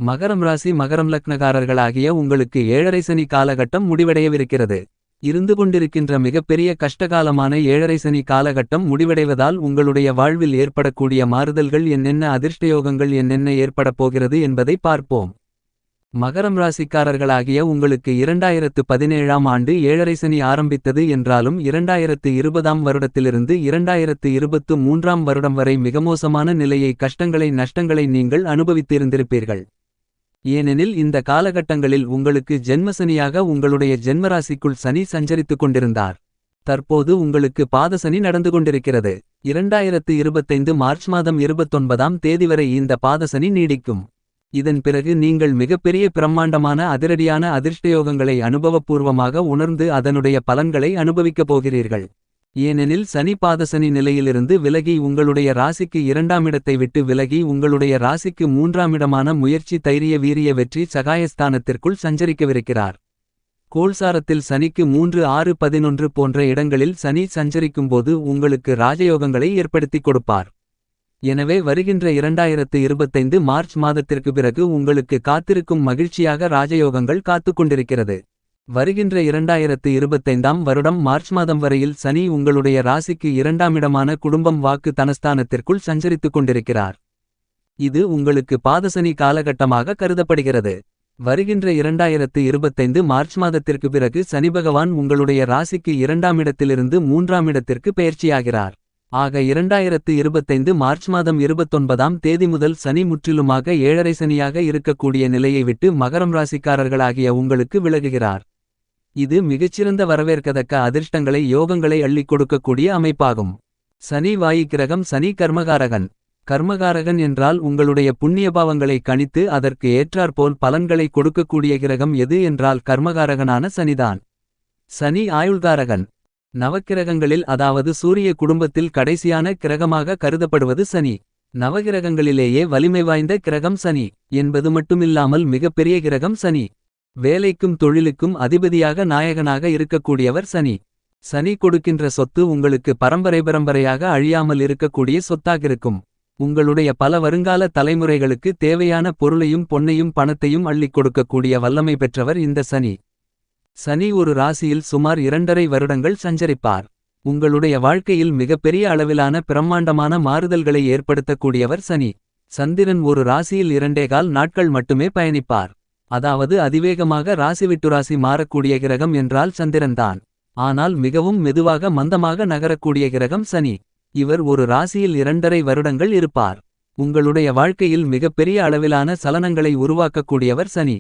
மகரம் ராசி மகரம் லக்னகாரர்களாகிய உங்களுக்கு ஏழரை சனி காலகட்டம் முடிவடையவிருக்கிறது. இருந்து கொண்டிருக்கின்ற மிகப்பெரிய கஷ்டகாலமான ஏழரை சனி காலகட்டம் முடிவடைவதால் உங்களுடைய வாழ்வில் ஏற்படக்கூடிய மாறுதல்கள் என்னென்ன, அதிர்ஷ்டயோகங்கள் என்னென்ன ஏற்படப் போகிறது என்பதை பார்ப்போம். மகரம் ராசிக்காரர்களாகிய உங்களுக்கு 2017ஆம் ஆண்டு ஏழரை சனி ஆரம்பித்தது என்றாலும் 2020ஆம் வருடத்திலிருந்து 2023ஆம் வருடம் வரை மிக மோசமான நிலையை, கஷ்டங்களை, நஷ்டங்களை நீங்கள் அனுபவித்திருந்திருப்பீர்கள். ஏனெனில் இந்த காலகட்டங்களில் உங்களுக்கு ஜென்மசனியாக உங்களுடைய ஜென்மராசிக்குள் சனி சஞ்சரித்துக் கொண்டிருந்தார். தற்போது உங்களுக்கு பாதசனி நடந்து கொண்டிருக்கிறது. 2025 மார்ச் மாதம் 29ஆம் தேதி வரை இந்த பாதசனி நீடிக்கும். இதன் பிறகு நீங்கள் மிகப்பெரிய பிரம்மாண்டமான அதிரடியான அதிர்ஷ்டயோகங்களை அனுபவபூர்வமாக உணர்ந்து அதனுடைய பலன்களை அனுபவிக்கப் போகிறீர்கள். ஏனெனில் சனி பாதசனி நிலையிலிருந்து விலகி உங்களுடைய ராசிக்கு 2ஆம் இடத்தை விட்டு விலகி உங்களுடைய ராசிக்கு 3ஆம் இடமான முயற்சி, தைரிய, வீரிய, வெற்றி, சகாயஸ்தானத்திற்குள் சஞ்சரிக்கவிருக்கிறார். கோல்சாரத்தில் சனிக்கு 3, 6, 11 போன்ற இடங்களில் சனி சஞ்சரிக்கும்போது உங்களுக்கு ராஜயோகங்களை ஏற்படுத்திக் கொடுப்பார். எனவே வருகின்ற 2025 மார்ச் மாதத்திற்கு பிறகு உங்களுக்கு காத்திருக்கும் மகிழ்ச்சியாக ராஜயோகங்கள் காத்துக் கொண்டிருக்கிறது. வருகின்ற 2025ஆம் வருடம் மார்ச் மாதம் வரையில் சனி உங்களுடைய ராசிக்கு 2ஆம் இடமான குடும்பம், வாக்கு, தனஸ்தானத்திற்குள் சஞ்சரித்துக் கொண்டிருக்கிறார். இது உங்களுக்கு பாதசனி காலகட்டமாக கருதப்படுகிறது. வருகின்ற 2025 மார்ச் மாதத்திற்கு பிறகு சனி பகவான் உங்களுடைய ராசிக்கு 2ஆம் இடத்திலிருந்து 3ஆம் இடத்திற்கு பெயர்ச்சியாகிறார். ஆக 2025 மார்ச் மாதம் 29ஆம் தேதி முதல் சனி முற்றிலுமாக ஏழரை சனியாக இருக்கக்கூடிய நிலையை விட்டு மகரம் ராசிக்காரர்களாகிய உங்களுக்கு விலகுகிறார். இது மிகச்சிறந்த வரவேற்கத்தக்க அதிர்ஷ்டங்களை, யோகங்களை அள்ளிக் கொடுக்கக்கூடிய அமைப்பாகும். சனி வாயு கிரகம். சனி கர்மகாரகன். கர்மகாரகன் என்றால் உங்களுடைய புண்ணியபாவங்களை கணித்து அதற்கு ஏற்றாற்போல் பலன்களை கொடுக்கக்கூடிய கிரகம் எது என்றால் கர்மகாரகனான சனிதான். சனி ஆயுள்காரகன். நவக்கிரகங்களில், அதாவது சூரிய குடும்பத்தில் கடைசியான கிரகமாக கருதப்படுவது சனி. நவகிரகங்களிலேயே வலிமை வாய்ந்த கிரகம் சனி என்பது மட்டுமில்லாமல் மிகப்பெரிய கிரகம் சனி. வேலைக்கும் தொழிலுக்கும் அதிபதியாக, நாயகனாக இருக்கக்கூடியவர் சனி. சனி கொடுக்கின்ற சொத்து உங்களுக்கு பரம்பரையாக அழியாமல் இருக்கக்கூடிய சொத்தாகிருக்கும். உங்களுடைய பல வருங்கால தலைமுறைகளுக்கு தேவையான பொருளையும் பொன்னையும் பணத்தையும் அள்ளிக் கொடுக்கக்கூடிய வல்லமை பெற்றவர் இந்த சனி. சனி ஒரு ராசியில் சுமார் 2.5 வருடங்கள் சஞ்சரிப்பார். உங்களுடைய வாழ்க்கையில் மிகப்பெரிய அளவிலான பிரம்மாண்டமான மாறுதல்களை ஏற்படுத்தக்கூடியவர் சனி. சந்திரன் ஒரு ராசியில் 2.25 நாட்கள் மட்டுமே பயணிப்பார். அதாவது அதிவேகமாக ராசி விட்டு ராசி மாறக்கூடிய கிரகம் என்றால் சந்திரன்தான். ஆனால் மிகவும் மெதுவாக, மந்தமாக நகரக்கூடிய கிரகம் சனி. இவர் ஒரு ராசியில் 2.5 வருடங்கள் இருப்பார். உங்களுடைய வாழ்க்கையில் மிகப்பெரிய அளவிலான சலனங்களை உருவாக்கக்கூடியவர் சனி.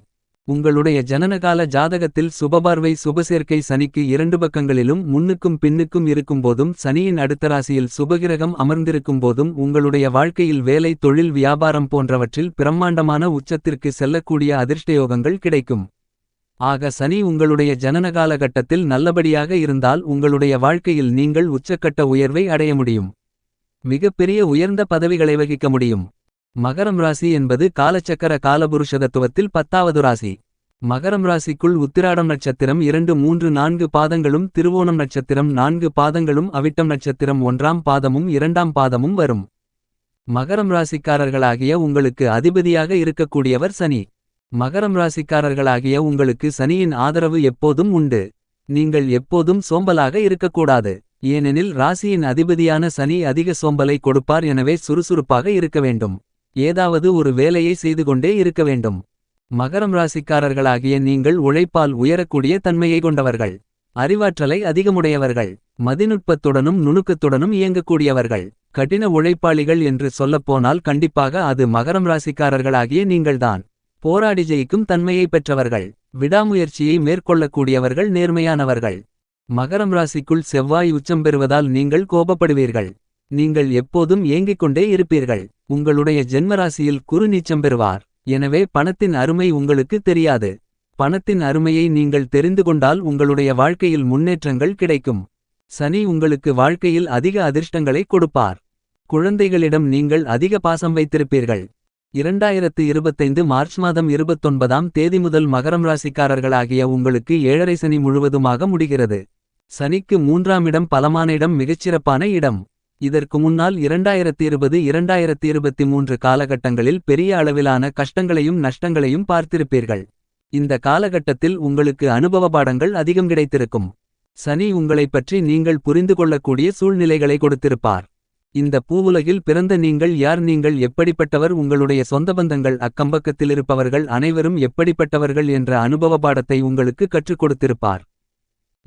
உங்களுடைய ஜனனகால ஜாதகத்தில் சுபபார்வை, சுபசேர்க்கை சனிக்கு 2 பக்கங்களிலும் முன்னுக்கும் பின்னுக்கும் இருக்கும்போதும் சனியின் அடுத்த ராசியில் சுபகிரகம் அமர்ந்திருக்கும்போதும் உங்களுடைய வாழ்க்கையில் வேலை, தொழில், வியாபாரம் போன்றவற்றில் பிரம்மாண்டமான உச்சத்திற்கு செல்லக்கூடிய அதிர்ஷ்டயோகங்கள் கிடைக்கும். ஆக சனி உங்களுடைய ஜனனகால கட்டத்தில் நல்லபடியாக இருந்தால் உங்களுடைய வாழ்க்கையில் நீங்கள் உச்சக்கட்ட உயர்வை அடைய முடியும். மிகப்பெரிய உயர்ந்த பதவிகளை வகிக்க முடியும். மகரம் ராசி என்பது காலச்சக்கர காலபுருஷதத்துவத்தில் 10வது ராசி. மகரம் ராசிக்குள் உத்திராடம் நட்சத்திரம் 2, 3, 4 பாதங்களும், திருவோணம் நட்சத்திரம் 4 பாதங்களும், அவிட்டம் நட்சத்திரம் 1ஆம் பாதமும் 2ஆம் பாதமும் வரும். மகரம் ராசிக்காரர்களாகிய உங்களுக்கு அதிபதியாக இருக்கக்கூடியவர் சனி. மகரம் ராசிக்காரர்களாகிய உங்களுக்கு சனியின் ஆதரவு எப்போதும் உண்டு. நீங்கள் எப்போதும் சோம்பலாக இருக்கக்கூடாது. ஏனெனில் ராசியின் அதிபதியான சனி அதிக சோம்பலை கொடுப்பார். எனவே சுறுசுறுப்பாக இருக்க வேண்டும். ஏதாவது ஒரு வேலையை செய்து கொண்டே இருக்க வேண்டும். மகரம் ராசிக்காரர்களாகிய நீங்கள் உழைப்பால் உயரக்கூடிய தன்மையை கொண்டவர்கள். அறிவாற்றலை அதிகமுடையவர்கள். மதிநுட்பத்துடனும் நுணுக்கத்துடனும் இயங்கக்கூடியவர்கள். கடின உழைப்பாளிகள் என்று சொல்லப்போனால் கண்டிப்பாக அது மகரம் ராசிக்காரர்களாகிய நீங்கள்தான். போராடி ஜெயிக்கும் தன்மையை பெற்றவர்கள். விடாமுயற்சியை மேற்கொள்ளக்கூடியவர்கள். நேர்மையானவர்கள். மகரம் ராசிக்குள் செவ்வாய் உச்சம் பெறுவதால் நீங்கள் கோபப்படுவீர்கள். நீங்கள் எப்போதும் ஏங்கிக் கொண்டே இருப்பீர்கள். உங்களுடைய ஜென்மராசியில் குரு நீச்சம் பெறுவார். எனவே பணத்தின் அருமை உங்களுக்கு தெரியாது. பணத்தின் அருமையை நீங்கள் தெரிந்து கொண்டால் உங்களுடைய வாழ்க்கையில் முன்னேற்றங்கள் கிடைக்கும். சனி உங்களுக்கு வாழ்க்கையில் அதிக அதிர்ஷ்டங்களை கொடுப்பார். குழந்தைகளிடம் நீங்கள் அதிக பாசம் வைத்திருப்பீர்கள். 2025 மார்ச் மாதம் 29ஆம் தேதி முதல் மகரம் ராசிக்காரர்களாகிய உங்களுக்கு ஏழரை சனி முழுவதுமாக முடிகிறது. சனிக்கு 3ஆம் இடம் பலமான இடம், மிகச்சிறப்பான இடம். இதற்கு முன்னால் 2020-2023 காலகட்டங்களில் பெரிய அளவிலான கஷ்டங்களையும் நஷ்டங்களையும் பார்த்திருப்பீர்கள். இந்த காலகட்டத்தில் உங்களுக்கு அனுபவ பாடங்கள் அதிகம் கிடைத்திருக்கும். சனி உங்களைப் பற்றி நீங்கள் புரிந்து கொள்ளக்கூடிய சூழ்நிலைகளை கொடுத்திருப்பார். இந்த பூவுலகில் பிறந்த நீங்கள் யார், நீங்கள் எப்படிப்பட்டவர், உங்களுடைய சொந்த பந்தங்கள் அக்கம்பக்கத்திலிருப்பவர்கள் அனைவரும் எப்படிப்பட்டவர்கள் என்ற அனுபவ பாடத்தை உங்களுக்கு கற்றுக் கொடுத்திருப்பார்.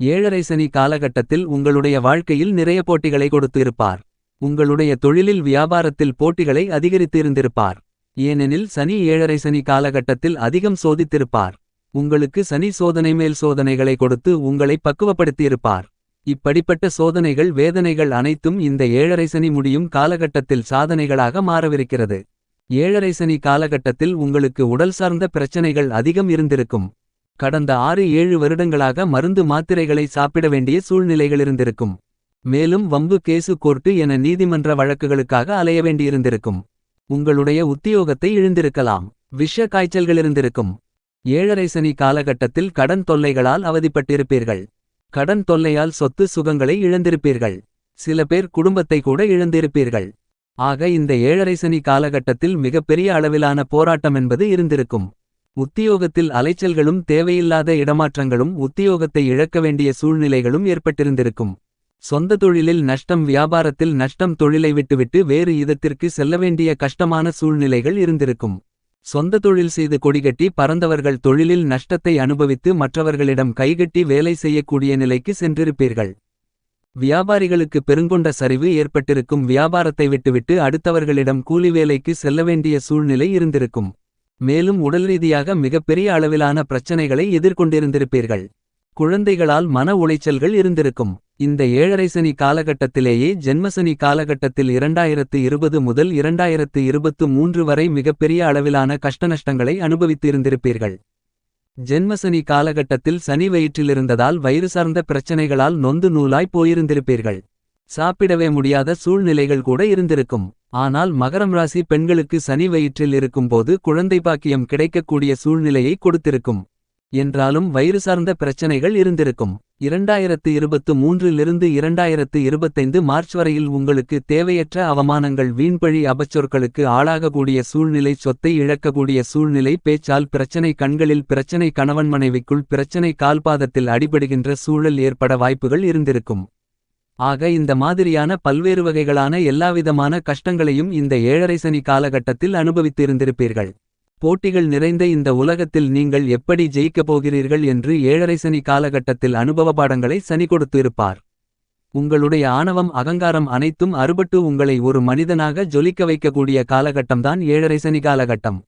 ஏழரை சனி காலகட்டத்தில் உங்களுடைய வாழ்க்கையில் நிறைய போட்டிகளை கொடுத்து இருப்பார். உங்களுடைய தொழிலில் வியாபாரத்தில் போட்டிகளை அதிகரித்து இருந்திருப்பார். ஏனெனில் சனி ஏழரை சனி காலகட்டத்தில் அதிகம் சோதித்திருப்பார். உங்களுக்கு சனி சோதனை மேல் சோதனைகளை கொடுத்து உங்களை பக்குவப்படுத்தியிருப்பார். இப்படிப்பட்ட சோதனைகள் வேதனைகள் அனைத்தும் இந்த ஏழரை சனி முடியும் காலகட்டத்தில் சாதனைகளாக மாறவிருக்கிறது. ஏழரை சனி காலகட்டத்தில் உங்களுக்கு உடல் சார்ந்த பிரச்சனைகள் அதிகம் இருந்திருக்கும். கடந்த 6-7 வருடங்களாக மருந்து மாத்திரைகளை சாப்பிட வேண்டிய சூழ்நிலைகள் இருந்திருக்கும். மேலும் வம்பு கேசு கோர்ட்டு என நீதிமன்ற வழக்குகளுக்காக அலைய வேண்டியிருந்திருக்கும். உங்களுடைய உத்தியோகத்தை இழந்திருக்கலாம். விஷ காய்ச்சல்கள் இருந்திருக்கும். ஏழரை சனி காலகட்டத்தில் கடன் தொல்லைகளால் அவதிப்பட்டிருப்பீர்கள். கடன் தொல்லையால் சொத்து சுகங்களை இழந்திருப்பீர்கள். சில பேர் குடும்பத்தை கூட இழந்திருப்பீர்கள். ஆக இந்த ஏழரை சனி காலகட்டத்தில் மிகப்பெரிய அளவிலான போராட்டம் என்பது இருந்திருக்கும். உத்தியோகத்தில் அலைச்சல்களும் தேவையில்லாத இடமாற்றங்களும் உத்தியோகத்தை இழக்க வேண்டிய சூழ்நிலைகளும் ஏற்பட்டிருந்திருக்கும். சொந்த தொழிலில் நஷ்டம், வியாபாரத்தில் நஷ்டம், தொழிலை விட்டுவிட்டு வேறு இதத்திற்கு செல்ல வேண்டிய கஷ்டமான சூழ்நிலைகள் இருந்திருக்கும். சொந்த தொழில் செய்து கொடிகட்டி பறந்தவர்கள் தொழிலில் நஷ்டத்தை அனுபவித்து மற்றவர்களிடம் கைகட்டி வேலை செய்யக்கூடிய நிலைக்கு சென்றிருப்பீர்கள். வியாபாரிகளுக்கு பெருங்கொண்ட சரிவு ஏற்பட்டிருக்கும். வியாபாரத்தை விட்டுவிட்டு அடுத்தவர்களிடம் கூலி வேலைக்கு செல்ல வேண்டிய சூழ்நிலை இருந்திருக்கும். மேலும் உடல் ரீதியாக மிகப்பெரிய அளவிலான பிரச்சனைகளை எதிர்கொண்டிருந்திருப்பீர்கள். குழந்தைகளால் மன உளைச்சல்கள் இருந்திருக்கும். இந்த ஏழரை சனி காலகட்டத்திலேயே ஜென்மசனி காலகட்டத்தில் 2020 முதல் 2023 வரை மிகப்பெரிய அளவிலான கஷ்டநஷ்டங்களை அனுபவித்து இருந்திருப்பீர்கள். ஜென்மசனி காலகட்டத்தில் சனி வயிற்றிலிருந்ததால் வயிறு சார்ந்த பிரச்சனைகளால் நொந்து நூலாய் போயிருந்திருப்பீர்கள். சாப்பிடவே முடியாத சூழ்நிலைகள் கூட இருந்திருக்கும். ஆனால் மகரம் ராசி பெண்களுக்கு சனி வயிற்றில் இருக்கும்போது குழந்தை பாக்கியம் கிடைக்கக்கூடிய சூழ்நிலையை கொடுத்திருக்கும். என்றாலும் வயிறு சார்ந்த பிரச்சனைகள் இருந்திருக்கும். 2023 2025 மார்ச் வரையில் உங்களுக்கு தேவையற்ற அவமானங்கள், வீண்பழி, அபச்சொற்களுக்கு ஆளாகக்கூடிய சூழ்நிலை, சொத்தை இழக்கக்கூடிய சூழ்நிலை, பேச்சால் பிரச்சனை, கண்களில் பிரச்சனை, கணவன் மனைவிக்குள் பிரச்சனை, கால்பாதத்தில் அடிபடுகின்ற சூழல் ஏற்பட வாய்ப்புகள் இருந்திருக்கும். ஆக இந்த மாதிரியான பல்வேறு வகைகளான எல்லாவிதமான கஷ்டங்களையும் இந்த ஏழரை சனி காலகட்டத்தில் அனுபவித்து இருந்திருப்பீர்கள். போட்டிகள் நிறைந்த இந்த உலகத்தில் நீங்கள் எப்படி ஜெயிக்கப் போகிறீர்கள் என்று ஏழரை சனி காலகட்டத்தில் அனுபவ பாடங்களை சனி கொடுத்து இருப்பார். உங்களுடைய ஆணவம், அகங்காரம் அனைத்தும் அறுபட்டு உங்களை ஒரு மனிதனாக ஜொலிக்க வைக்கக்கூடிய காலகட்டம்தான் ஏழரை சனி காலகட்டம்.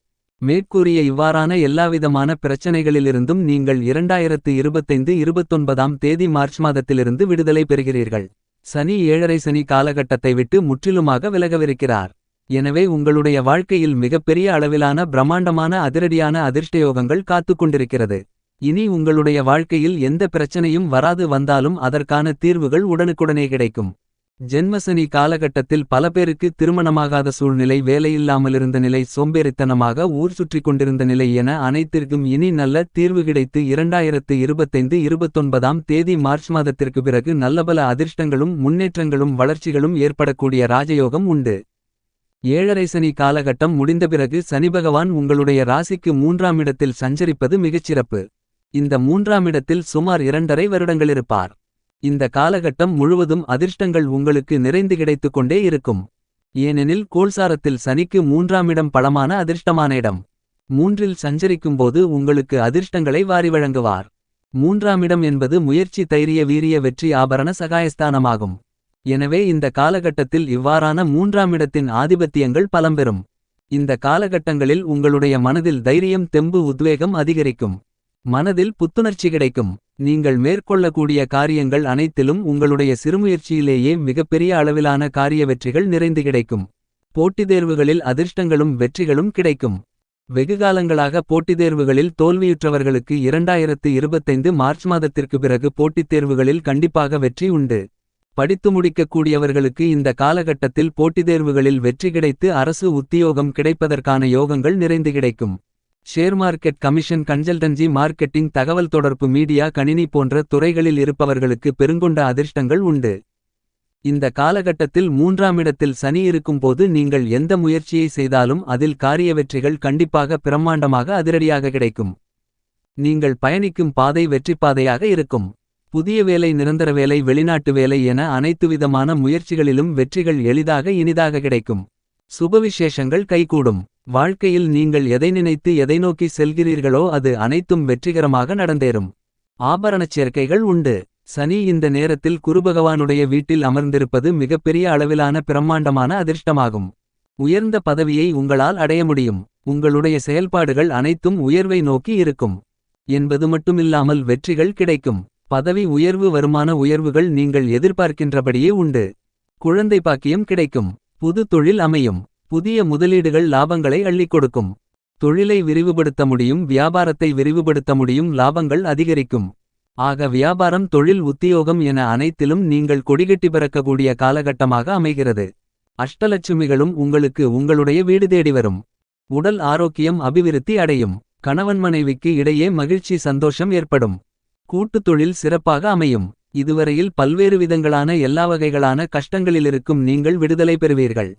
மேற்கூறிய இவ்வாறான எல்லாவிதமான பிரச்சனைகளிலிருந்தும் நீங்கள் 2025-29 தேதி மார்ச் மாதத்திலிருந்து விடுதலை பெறுகிறீர்கள். சனி ஏழரை சனி காலகட்டத்தை விட்டு முற்றிலுமாக விலகவிருக்கிறார். எனவே உங்களுடைய வாழ்க்கையில் மிகப்பெரிய அளவிலான பிரம்மாண்டமான அதிரடியான அதிர்ஷ்டயோகங்கள் காத்துக் கொண்டிருக்கிறது. இனி உங்களுடைய வாழ்க்கையில் எந்த பிரச்சனையும் வராது, வந்தாலும் அதற்கான தீர்வுகள் உடனுக்குடனே கிடைக்கும். ஜென்மசனி காலகட்டத்தில் பல பேருக்கு திருமணமாகாத சூழ்நிலை, வேலையில்லாமலிருந்த நிலை, சோம்பேறித்தனமாக ஊர் சுற்றி கொண்டிருந்த நிலை என அனைத்திற்கும் இனி நல்ல தீர்வு கிடைத்து 2025-29 தேதி மார்ச் மாதத்திற்கு பிறகு நல்லபல அதிர்ஷ்டங்களும் முன்னேற்றங்களும் வளர்ச்சிகளும் ஏற்படக்கூடிய ராஜயோகம் உண்டு. ஏழரை சனி காலகட்டம் முடிந்த பிறகு சனி பகவான் உங்களுடைய ராசிக்கு 3ஆம் இடத்தில் சஞ்சரிப்பது மிகச்சிறப்பு. இந்த 3ஆம் இடத்தில் சுமார் 2.5 வருடங்கள் இருப்பார். இந்த காலகட்டம் முழுவதும் அதிர்ஷ்டங்கள் உங்களுக்கு நிறைந்து கிடைத்துக் கொண்டே இருக்கும். ஏனெனில் கோல்சாரத்தில் சனிக்கு 3ஆம் இடம் பலமான அதிர்ஷ்டமான இடம். 3இல் சஞ்சரிக்கும்போது உங்களுக்கு அதிர்ஷ்டங்களை வாரி வழங்குவார். 3ஆம் இடம் என்பது முயற்சி, தைரிய, வீரிய, வெற்றி, ஆபரண சகாயஸ்தானமாகும். எனவே இந்த காலகட்டத்தில் இவ்வாறான 3ஆம் இடத்தின் ஆதிபத்தியங்கள் பலம்பெறும். இந்த காலகட்டங்களில் உங்களுடைய மனதில் தைரியம், தெம்பு, உத்வேகம் அதிகரிக்கும். மனதில் புத்துணர்ச்சி கிடைக்கும். நீங்கள் மேற்கொள்ளக்கூடிய காரியங்கள் அனைத்திலும் உங்களுடைய சிறுமுயற்சியிலேயே மிகப்பெரிய அளவிலான காரிய வெற்றிகள் நிறைந்து கிடைக்கும். போட்டித் தேர்வுகளில் அதிர்ஷ்டங்களும் வெற்றிகளும் கிடைக்கும். வெகுகாலங்களாக போட்டித் தேர்வுகளில் தோல்வியுற்றவர்களுக்கு 2025 மார்ச் மாதத்திற்கு பிறகு போட்டித் தேர்வுகளில் கண்டிப்பாக வெற்றி உண்டு. படித்து முடிக்கக்கூடியவர்களுக்கு இந்த காலகட்டத்தில் போட்டித் தேர்வுகளில் வெற்றி கிடைத்து அரசு உத்தியோகம் கிடைப்பதற்கான யோகங்கள் நிறைந்து கிடைக்கும். Share market, commission, consultancy, marketing, தகவல் தொடர்பு, மீடியா, கணினி போன்ற துறைகளில் இருப்பவர்களுக்கு பெருங்கொண்ட அதிர்ஷ்டங்கள் உண்டு. இந்த காலகட்டத்தில் 3ஆம் இடத்தில் சனி இருக்கும்போது நீங்கள் எந்த முயற்சியை செய்தாலும் அதில் காரிய வெற்றிகள் கண்டிப்பாக பிரம்மாண்டமாக அதிரடியாக கிடைக்கும். நீங்கள் பயணிக்கும் பாதை வெற்றிப்பாதையாக இருக்கும். புதிய வேலை, நிரந்தர வேலை, வெளிநாட்டு வேலை என அனைத்துவிதமான முயற்சிகளிலும் வெற்றிகள் எளிதாக இனிதாக கிடைக்கும். சுபவிசேஷங்கள் கைகூடும். வாழ்க்கையில் நீங்கள் எதை நினைத்து எதை நோக்கி செல்கிறீர்களோ அது அனைத்தும் வெற்றிகரமாக நடந்தேறும். ஆபரணச் சேர்க்கைகள் உண்டு. சனி இந்த நேரத்தில் குருபகவானுடைய வீட்டில் அமர்ந்திருப்பது மிகப்பெரிய அளவிலான பிரம்மாண்டமான அதிர்ஷ்டமாகும். உயர்ந்த பதவியை உங்களால் அடைய முடியும். உங்களுடைய செயல்பாடுகள் அனைத்தும் உயர்வை நோக்கி இருக்கும் என்பது மட்டுமில்லாமல் வெற்றிகள் கிடைக்கும். பதவி உயர்வு, வருமான உயர்வுகள் நீங்கள் எதிர்பார்க்கின்றபடியே உண்டு. குழந்தை பாக்கியம் கிடைக்கும். புது தொழில் அமையும். புதிய முதலீடுகள் லாபங்களை அள்ளிக் கொடுக்கும். தொழிலை விரிவுபடுத்த முடியும், வியாபாரத்தை விரிவுபடுத்த முடியும், லாபங்கள் அதிகரிக்கும். ஆக வியாபாரம், தொழில், உத்தியோகம் என அனைத்திலும் நீங்கள் கொடிகட்டி பறக்கக்கூடிய காலகட்டமாக அமைகிறது. அஷ்டலட்சுமிகளும் உங்களுக்கு உங்களுடைய வீடு தேடி வரும். உடல் ஆரோக்கியம் அபிவிருத்தி அடையும். கணவன் மனைவிக்கு இடையே மகிழ்ச்சி, சந்தோஷம் ஏற்படும். கூட்டுத் தொழில் சிறப்பாக அமையும். இதுவரையில் பல்வேறு விதங்களான எல்லா வகைகளான கஷ்டங்களிலிருக்கும் நீங்கள் விடுதலை பெறுவீர்கள்.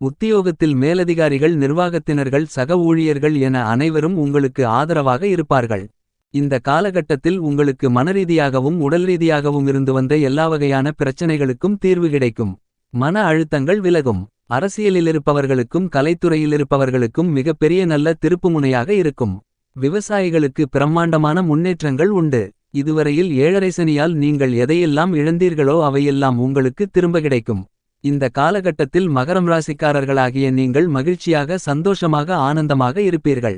உத்தியோகத்தில் மேலதிகாரிகள், நிர்வாகத்தினர்கள், சக ஊழியர்கள் என அனைவரும் உங்களுக்கு ஆதரவாக இருப்பார்கள். இந்த காலகட்டத்தில் உங்களுக்கு மனரீதியாகவும் உடல்ரீதியாகவும் இருந்து வந்த எல்லா வகையான பிரச்சனைகளுக்கும் தீர்வு கிடைக்கும். மன அழுத்தங்கள் விலகும். அரசியலிலிருப்பவர்களுக்கும் கலைத்துறையிலிருப்பவர்களுக்கும் மிகப்பெரிய நல்ல திருப்புமுனையாக இருக்கும். விவசாயிகளுக்கு பிரம்மாண்டமான முன்னேற்றங்கள் உண்டு. இதுவரையில் 7.5 சனியால் நீங்கள் எதையெல்லாம் இழந்தீர்களோ அவையெல்லாம் உங்களுக்கு திரும்ப கிடைக்கும். இந்த காலகட்டத்தில் மகரம் ராசிக்காரர்களாகிய நீங்கள் மகிழ்ச்சியாக, சந்தோஷமாக, ஆனந்தமாக இருப்பீர்கள்.